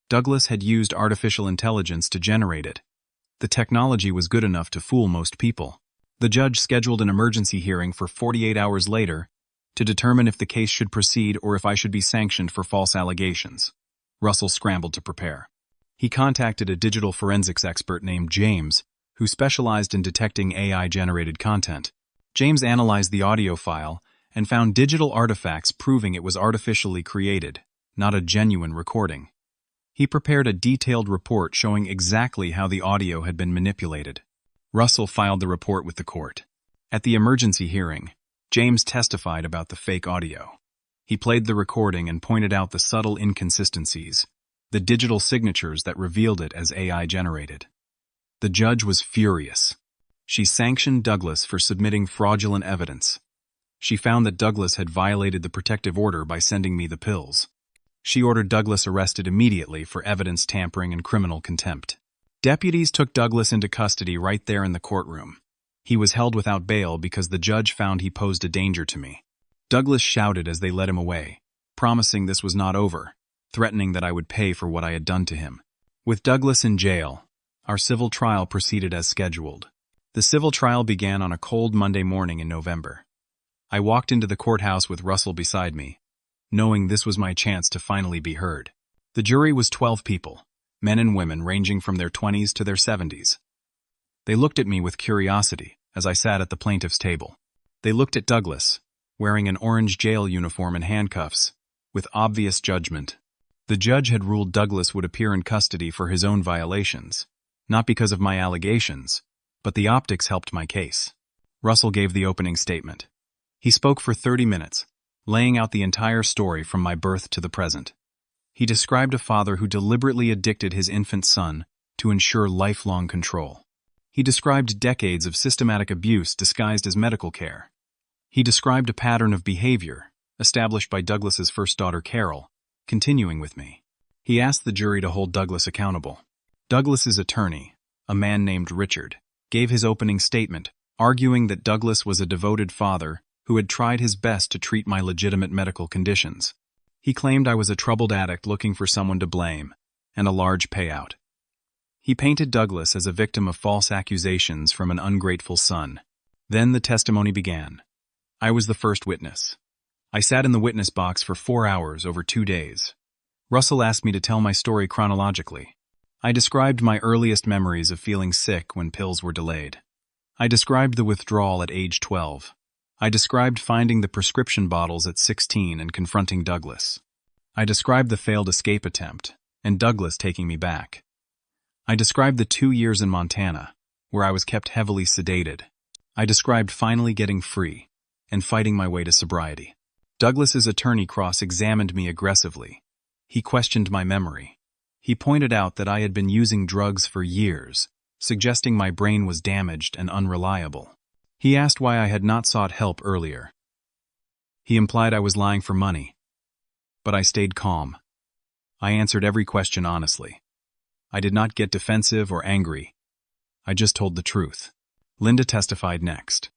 Douglas had used artificial intelligence to generate it. The technology was good enough to fool most people. The judge scheduled an emergency hearing for 48 hours later to determine if the case should proceed or if I should be sanctioned for false allegations. Russell scrambled to prepare. He contacted a digital forensics expert named James, who specialized in detecting AI-generated content. James analyzed the audio file and found digital artifacts proving it was artificially created, not a genuine recording. He prepared a detailed report showing exactly how the audio had been manipulated. Russell filed the report with the court. At the emergency hearing, James testified about the fake audio. He played the recording and pointed out the subtle inconsistencies, the digital signatures that revealed it as AI-generated. The judge was furious. She sanctioned Douglas for submitting fraudulent evidence. She found that Douglas had violated the protective order by sending me the pills. She ordered Douglas arrested immediately for evidence tampering and criminal contempt. Deputies took Douglas into custody right there in the courtroom. He was held without bail because the judge found he posed a danger to me. Douglas shouted as they led him away, promising this was not over, threatening that I would pay for what I had done to him. With Douglas in jail, our civil trial proceeded as scheduled. The civil trial began on a cold Monday morning in November. I walked into the courthouse with Russell beside me, knowing this was my chance to finally be heard. The jury was 12 people, men and women ranging from their 20s to their 70s. They looked at me with curiosity as I sat at the plaintiff's table. They looked at Douglas, wearing an orange jail uniform and handcuffs, with obvious judgment. The judge had ruled Douglas would appear in custody for his own violations, not because of my allegations, but the optics helped my case. Russell gave the opening statement. He spoke for 30 minutes, laying out the entire story from my birth to the present. He described a father who deliberately addicted his infant son to ensure lifelong control. He described decades of systematic abuse disguised as medical care. He described a pattern of behavior, established by Douglas's first daughter Carol, continuing with me. He asked the jury to hold Douglas accountable. Douglas's attorney, a man named Richard, gave his opening statement, arguing that Douglas was a devoted father who had tried his best to treat my legitimate medical conditions. He claimed I was a troubled addict looking for someone to blame, and a large payout. He painted Douglas as a victim of false accusations from an ungrateful son. Then the testimony began. I was the first witness. I sat in the witness box for 4 hours over 2 days. Russell asked me to tell my story chronologically. I described my earliest memories of feeling sick when pills were delayed. I described the withdrawal at age 12. I described finding the prescription bottles at 16 and confronting Douglas. I described the failed escape attempt and Douglas taking me back. I described the 2 years in Montana, where I was kept heavily sedated. I described finally getting free and fighting my way to sobriety. Douglas's attorney cross-examined me aggressively. He questioned my memory. He pointed out that I had been using drugs for years, suggesting my brain was damaged and unreliable. He asked why I had not sought help earlier. He implied I was lying for money. But I stayed calm. I answered every question honestly. I did not get defensive or angry. I just told the truth. Linda testified next.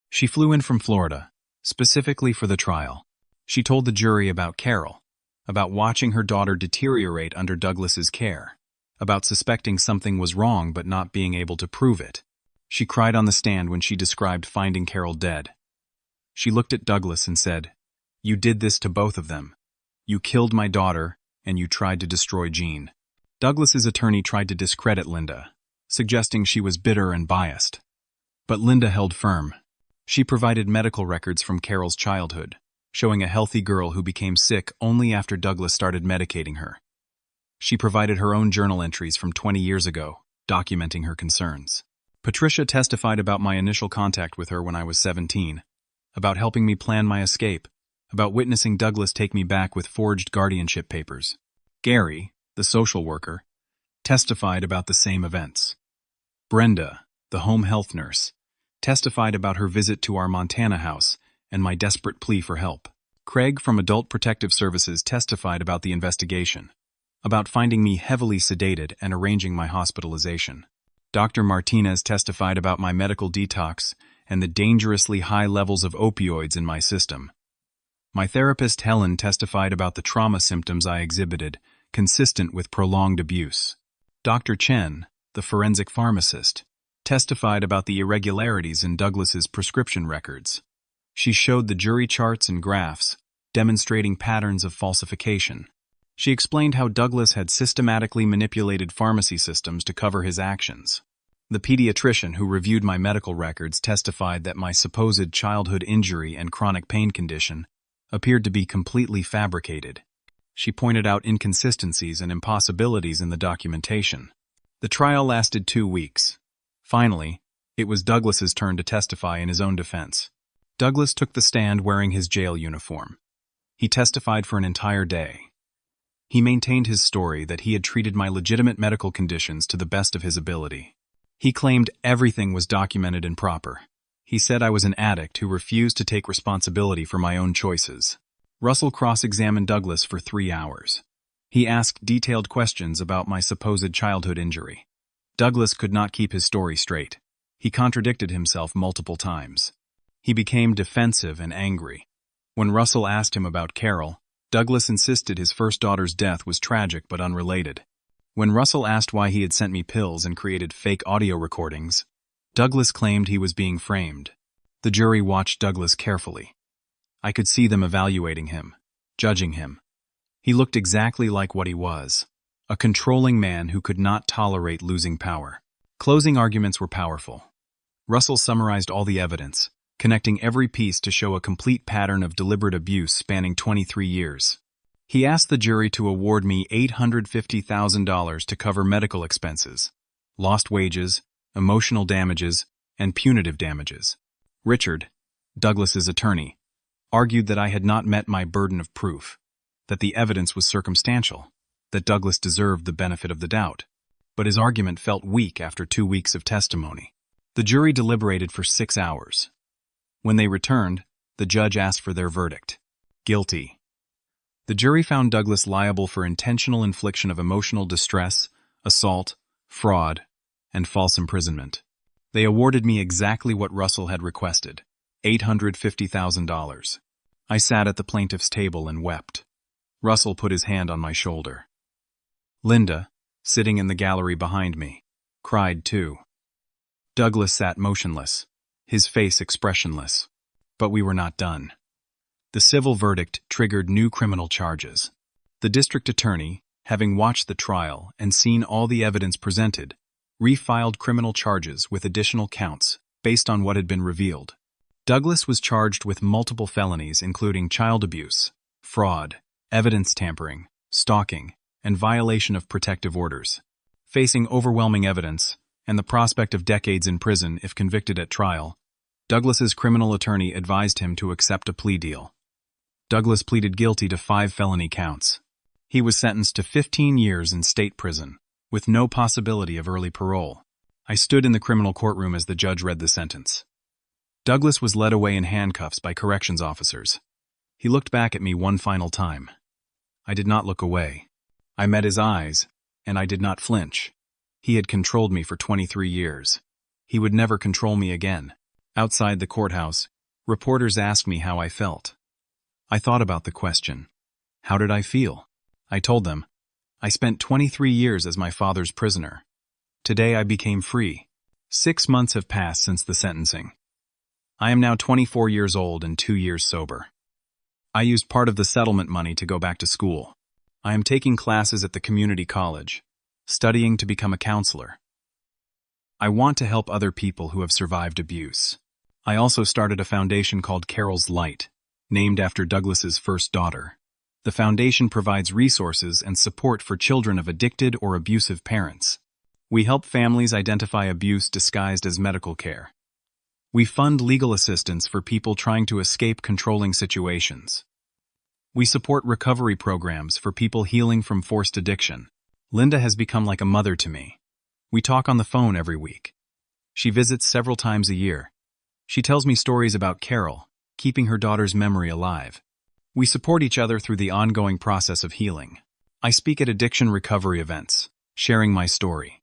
She flew in from Florida, specifically for the trial. She told the jury about Carol, about watching her daughter deteriorate under Douglas's care, about suspecting something was wrong but not being able to prove it. She cried on the stand when she described finding Carol dead. She looked at Douglas and said, "You did this to both of them. You killed my daughter, and you tried to destroy Jean." Douglas's attorney tried to discredit Linda, suggesting she was bitter and biased. But Linda held firm. She provided medical records from Carol's childhood, showing a healthy girl who became sick only after Douglas started medicating her. She provided her own journal entries from 20 years ago, documenting her concerns. Patricia testified about my initial contact with her when I was 17, about helping me plan my escape, about witnessing Douglas take me back with forged guardianship papers. Gary, the social worker, testified about the same events. Brenda, the home health nurse, testified about her visit to our Montana house and my desperate plea for help. Craig from Adult Protective Services testified about the investigation, about finding me heavily sedated and arranging my hospitalization. Dr. Martinez testified about my medical detox and the dangerously high levels of opioids in my system. My therapist Helen testified about the trauma symptoms I exhibited, consistent with prolonged abuse. Dr. Chen, the forensic pharmacist, testified about the irregularities in Douglas's prescription records. She showed the jury charts and graphs, demonstrating patterns of falsification. She explained how Douglas had systematically manipulated pharmacy systems to cover his actions. The pediatrician who reviewed my medical records testified that my supposed childhood injury and chronic pain condition appeared to be completely fabricated. She pointed out inconsistencies and impossibilities in the documentation. The trial lasted 2 weeks. Finally, it was Douglas's turn to testify in his own defense. Douglas took the stand wearing his jail uniform. He testified for an entire day. He maintained his story that he had treated my legitimate medical conditions to the best of his ability. He claimed everything was documented and proper. He said I was an addict who refused to take responsibility for my own choices. Russell cross-examined Douglas for 3 hours. He asked detailed questions about my supposed childhood injury. Douglas could not keep his story straight. He contradicted himself multiple times. He became defensive and angry. When Russell asked him about Carol, Douglas insisted his first daughter's death was tragic but unrelated. When Russell asked why he had sent me pills and created fake audio recordings, Douglas claimed he was being framed. The jury watched Douglas carefully. I could see them evaluating him, judging him. He looked exactly like what he was, a controlling man who could not tolerate losing power. Closing arguments were powerful. Russell summarized all the evidence, connecting every piece to show a complete pattern of deliberate abuse spanning 23 years. He asked the jury to award me $850,000 to cover medical expenses, lost wages, emotional damages, and punitive damages. Richard, Douglas's attorney, argued that I had not met my burden of proof, that the evidence was circumstantial, that Douglas deserved the benefit of the doubt. But his argument felt weak after 2 weeks of testimony. The jury deliberated for 6 hours. When they returned, the judge asked for their verdict. Guilty. The jury found Douglas liable for intentional infliction of emotional distress, assault, fraud, and false imprisonment. They awarded me exactly what Russell had requested, $850,000. I sat at the plaintiff's table and wept. Russell put his hand on my shoulder. Linda, sitting in the gallery behind me, cried too. Douglas sat motionless, his face expressionless. But we were not done. The civil verdict triggered new criminal charges. The district attorney, having watched the trial and seen all the evidence presented, refiled criminal charges with additional counts based on what had been revealed. Douglas was charged with multiple felonies including child abuse, fraud, evidence tampering, stalking, and violation of protective orders. Facing overwhelming evidence and the prospect of decades in prison if convicted at trial, Douglas's criminal attorney advised him to accept a plea deal. Douglas pleaded guilty to 5 felony counts. He was sentenced to 15 years in state prison, with no possibility of early parole. I stood in the criminal courtroom as the judge read the sentence. Douglas was led away in handcuffs by corrections officers. He looked back at me one final time. I did not look away. I met his eyes, and I did not flinch. He had controlled me for 23 years. He would never control me again. Outside the courthouse, reporters asked me how I felt. I thought about the question. How did I feel? I told them, I spent 23 years as my father's prisoner. Today I became free. 6 months have passed since the sentencing. I am now 24 years old and 2 years sober. I used part of the settlement money to go back to school. I am taking classes at the community college, studying to become a counselor. I want to help other people who have survived abuse. I also started a foundation called Carol's Light, named after Douglas's first daughter. The foundation provides resources and support for children of addicted or abusive parents. We help families identify abuse disguised as medical care. We fund legal assistance for people trying to escape controlling situations. We support recovery programs for people healing from forced addiction. Linda has become like a mother to me. We talk on the phone every week. She visits several times a year. She tells me stories about Carol, keeping her daughter's memory alive. We support each other through the ongoing process of healing. I speak at addiction recovery events, sharing my story.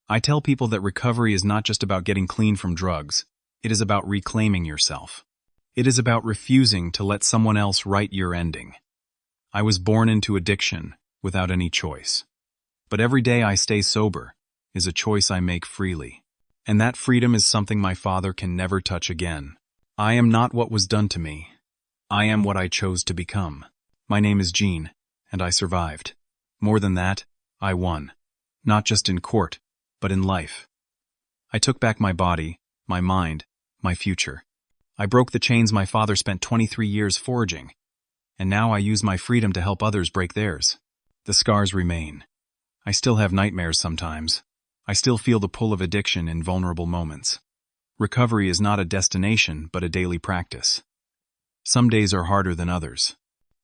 I tell people that recovery is not just about getting clean from drugs. It is about reclaiming yourself. It is about refusing to let someone else write your ending. I was born into addiction without any choice. But every day I stay sober is a choice I make freely. And that freedom is something my father can never touch again. I am not what was done to me. I am what I chose to become. My name is Gene, and I survived. More than that, I won. Not just in court, but in life. I took back my body, my mind, my future. I broke the chains my father spent 23 years forging, and now I use my freedom to help others break theirs. The scars remain. I still have nightmares sometimes. I still feel the pull of addiction in vulnerable moments. Recovery is not a destination, but a daily practice. Some days are harder than others.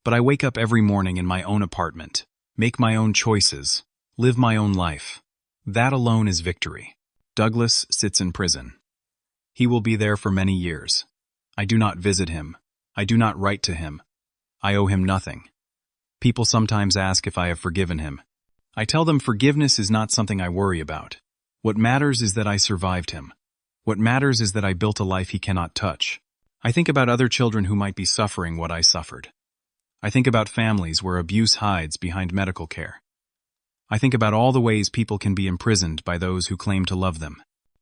But I wake up every morning in my own apartment, make my own choices, live my own life. That alone is victory. Douglas sits in prison. He will be there for many years. I do not visit him. I do not write to him. I owe him nothing. People sometimes ask if I have forgiven him. I tell them forgiveness is not something I worry about. What matters is that I survived him. What matters is that I built a life he cannot touch. I think about other children who might be suffering what I suffered. I think about families where abuse hides behind medical care. I think about all the ways people can be imprisoned by those who claim to love them.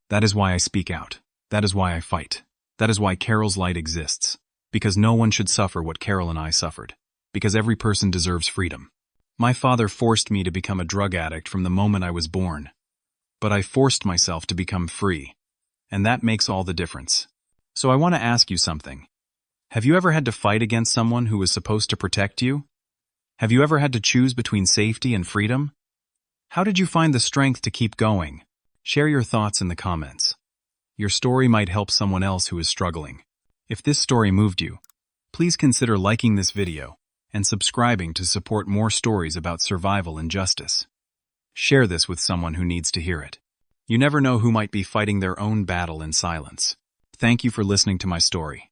That is why I speak out. That is why I fight. That is why Carol's Light exists. Because no one should suffer what Carol and I suffered. Because every person deserves freedom. My father forced me to become a drug addict from the moment I was born. But I forced myself to become free. And that makes all the difference. So I want to ask you something. Have you ever had to fight against someone who was supposed to protect you? Have you ever had to choose between safety and freedom? How did you find the strength to keep going? Share your thoughts in the comments. Your story might help someone else who is struggling. If this story moved you, please consider liking this video and subscribing to support more stories about survival and justice. Share this with someone who needs to hear it. You never know who might be fighting their own battle in silence. Thank you for listening to my story.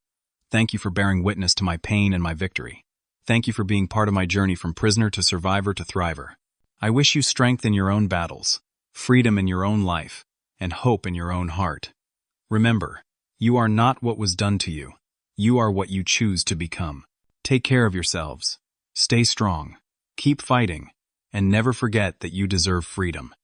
Thank you for bearing witness to my pain and my victory. Thank you for being part of my journey from prisoner to survivor to thriver. I wish you strength in your own battles, freedom in your own life, and hope in your own heart. Remember, you are not what was done to you. You are what you choose to become. Take care of yourselves. Stay strong. Keep fighting. And never forget that you deserve freedom.